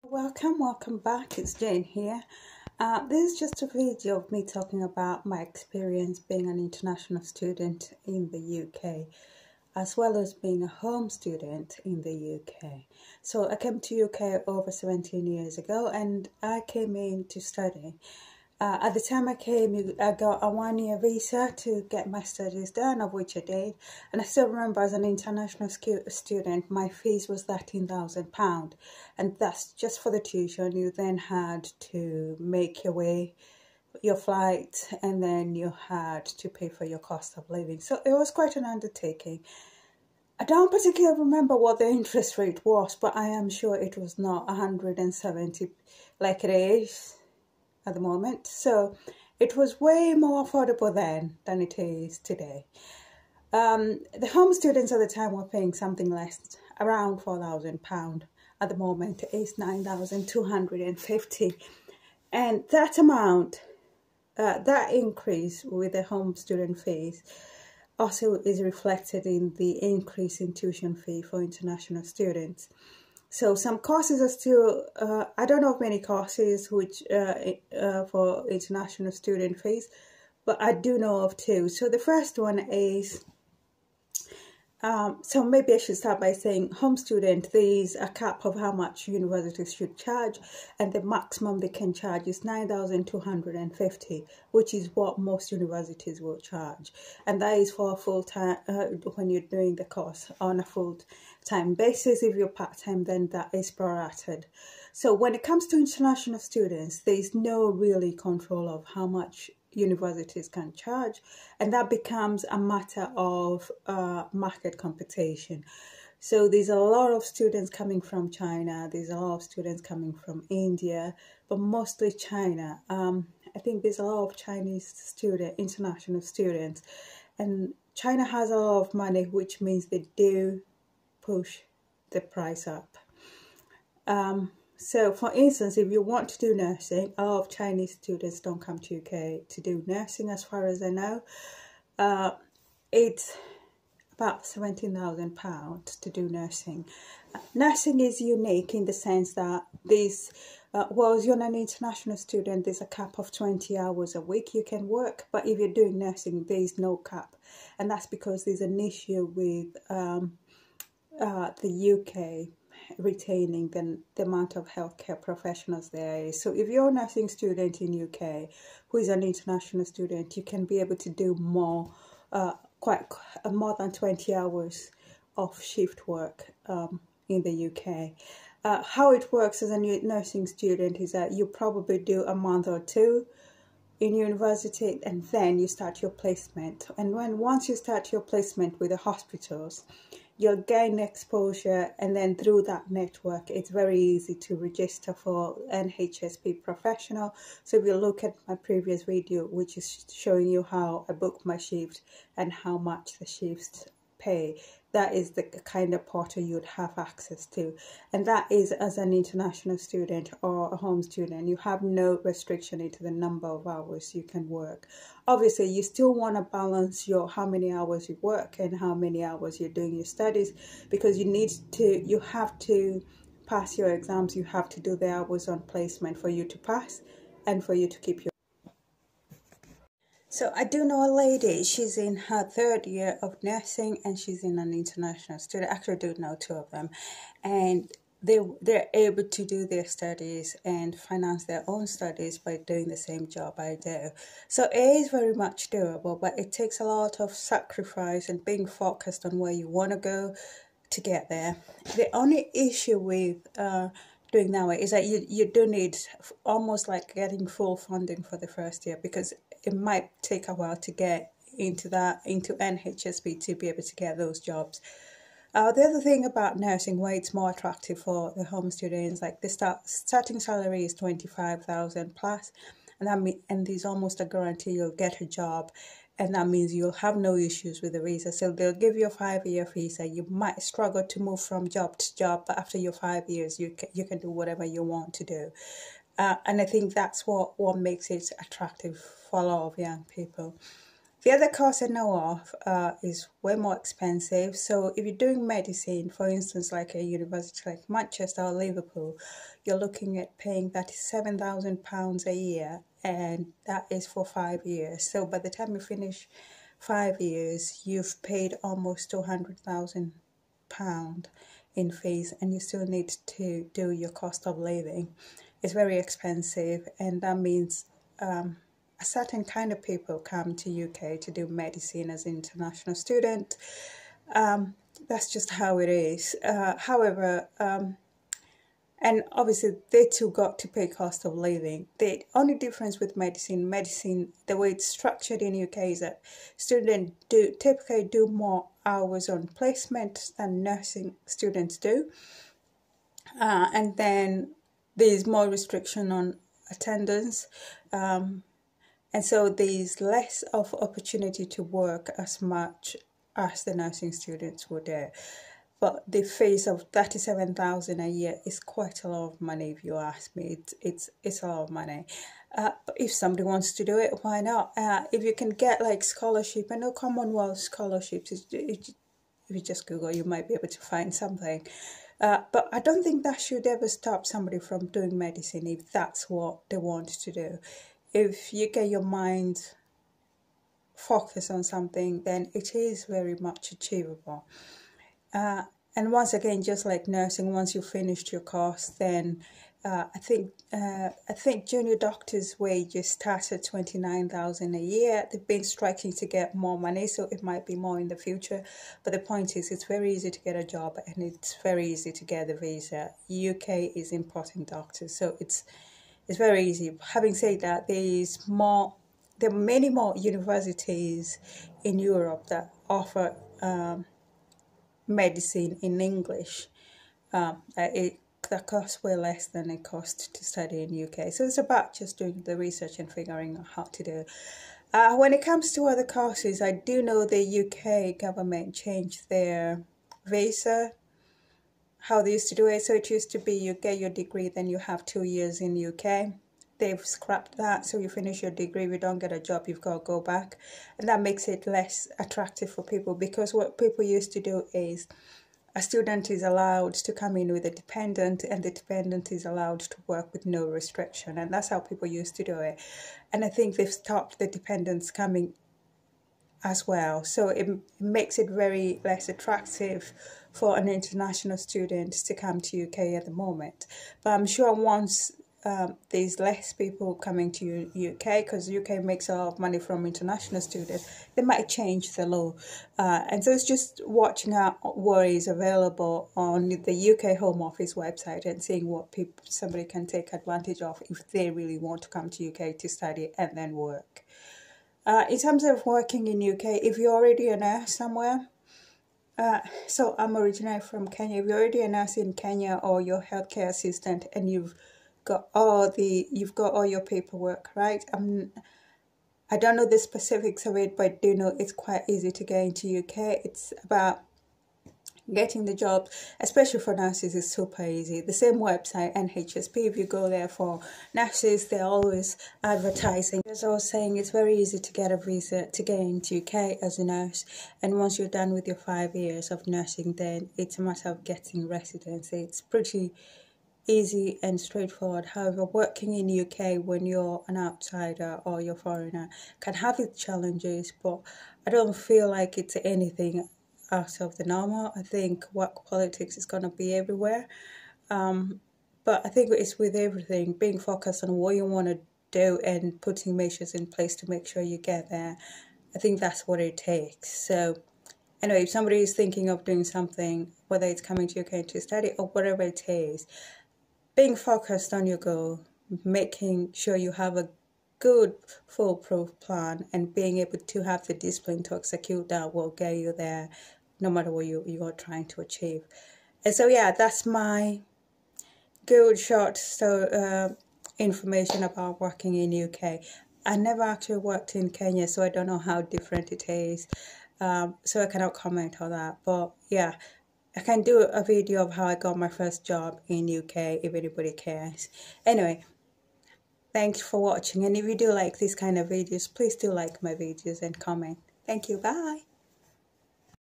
Welcome back. It's Jane here. This is just a video of me talking about my experience being an international student in the UK, as well as being a home student in the UK. So I came to UK over 17 years ago, and I came in to study. At the time I came, I got a one-year visa to get my studies done, of which I did. And I still remember as an international student, my fees was £13,000. And that's just for the tuition. You then had to make your way, your flight, and then you had to pay for your cost of living. So it was quite an undertaking. I don't particularly remember what the interest rate was, but I am sure it was not 170 like it is at the moment. So it was way more affordable then than it is today. The home students at the time were paying something less, around £4,000. At the moment, it is 9,250. And that amount, that increase with the home student fees also is reflected in the increase in tuition fee for international students. So some courses are still, I don't know of many courses which for international student fees, but I do know of two. So the first one is, so maybe I should start by saying home student, there is a cap of how much universities should charge, and the maximum they can charge is 9,250, which is what most universities will charge. And that is for a full-time, when you're doing the course on a full-time basis. If you're part-time, then that is prorated. So when it comes to international students, there is no really control of how much universities can charge, and that becomes a matter of market competition. So there's a lot of students coming from China, there's a lot of students coming from India, but mostly China. I think there's a lot of Chinese international students, and China has a lot of money, which means they do push the price up. So, for instance, if you want to do nursing, a lot of Chinese students don't come to UK to do nursing, as far as I know. It's about £17,000 to do nursing. Nursing is unique in the sense that this, well, you're an international student, there's a cap of 20 hours a week you can work, but if you're doing nursing, there is no cap. And that's because there's an issue with the UK retaining the amount of healthcare professionals there is. So if you're a nursing student in UK who is an international student, you can be able to do more than 20 hours of shift work in the UK. How it works as a nursing student is that you probably do a month or two in university, and then you start your placement. And once you start your placement with the hospitals, you'll gain exposure, and then through that network, it's very easy to register for NHSP professional. So if you look at my previous video, which is showing you how I book my shift and how much the shifts pay, that is the kind of portal you'd have access to. And that is as an international student or a home student. You have no restriction into the number of hours you can work. Obviously, you still want to balance how many hours you work and how many hours you're doing your studies, because you have to pass your exams, you have to do the hours on placement for you to pass and for you to keep your. So I do know a lady, she's in her third year of nursing and she's in an international student. Actually, I do know two of them. And they're able to do their studies and finance their own studies by doing the same job I do. So it is very much doable, but it takes a lot of sacrifice and being focused on where you want to go to get there. The only issue with doing that way is that you do need almost like getting full funding for the first year, because it might take a while to get into NHSP to be able to get those jobs. The other thing about nursing, why it's more attractive for the home students, like the starting salary is 25,000 plus, and there's almost a guarantee you'll get a job, and that means you'll have no issues with the visa. So they'll give you a 5-year visa. You might struggle to move from job to job, but after your 5 years, you can do whatever you want to do. And I think that's what makes it attractive for a lot of young people. The other course I know of is way more expensive. So if you're doing medicine, for instance, like a university like Manchester or Liverpool, you're looking at paying £37,000 a year, and that is for 5 years. So by the time you finish 5 years, you've paid almost £200,000 in fees, and you still need to do your cost of living. It's very expensive, and that means a certain kind of people come to UK to do medicine as an international student. That's just how it is. However, and obviously they too got to pay cost of living. The only difference with medicine, the way it's structured in UK is that students typically do more hours on placement than nursing students do. And then there's more restriction on attendance. And so there's less of opportunity to work as much as the nursing students would do. But the fees of 37,000 a year is quite a lot of money, if you ask me. It's a lot of money. But if somebody wants to do it, why not? If you can get like scholarship, I know Commonwealth scholarships, if you just Google, you might be able to find something. But I don't think that should ever stop somebody from doing medicine if that's what they want to do. If you get your mind focused on something, then it is very much achievable. And once again, just like nursing, once you've finished your course, then I think junior doctors' wages start at 29,000 a year. They've been striking to get more money, so it might be more in the future. But the point is, it's very easy to get a job, and it's very easy to get a visa. UK is importing doctors, so it's very easy. Having said that, there are many more universities in Europe that offer medicine in English. That costs way less than it costs to study in UK. So it's about just doing the research and figuring out how to do. When it comes to other courses, I do know the UK government changed their visa, how they used to do it. So it used to be you get your degree, then you have 2 years in UK. They've scrapped that, so you finish your degree, if you don't get a job, you've got to go back. And that makes it less attractive for people, because what people used to do is a student is allowed to come in with a dependent, and the dependent is allowed to work with no restriction. And that's how people used to do it. And I think they've stopped the dependents coming as well. So it makes it very less attractive for an international student to come to UK at the moment. But I'm sure once there's less people coming to UK, because UK makes a lot of money from international students, they might change the law. And so it's just watching out what is available on the UK Home Office website and seeing what somebody can take advantage of if they really want to come to UK to study and then work. In terms of working in UK, if you're already a nurse somewhere, so I'm originally from Kenya. If you're already a nurse in Kenya, or your healthcare assistant, and you've got all your paperwork, right? I don't know the specifics of it, but I do know it's quite easy to get into UK. It's about getting the job, especially for nurses, is super easy. The same website, NHSP, if you go there for nurses, they're always advertising. As I was saying, it's very easy to get a visa to get into UK as a nurse. And once you're done with your 5 years of nursing, then it's a matter of getting residency. It's pretty easy and straightforward. However, working in UK when you're an outsider or you're a foreigner can have its challenges, but I don't feel like it's anything out of the normal. I think work politics is going to be everywhere, but I think it's with everything, being focused on what you want to do and putting measures in place to make sure you get there. I think that's what it takes. So anyway, if somebody is thinking of doing something, whether it's coming to UK to study or whatever it is, being focused on your goal, making sure you have a good foolproof plan, and being able to have the discipline to execute that will get you there no matter what you are trying to achieve. And so yeah, that's my good short information about working in UK. I never actually worked in Kenya, so I don't know how different it is, so I cannot comment on that. But yeah, I can do a video of how I got my first job in UK if anybody cares. Anyway, Thanks for watching, and if you do like these kind of videos, please do like my videos and comment. Thank you. Bye.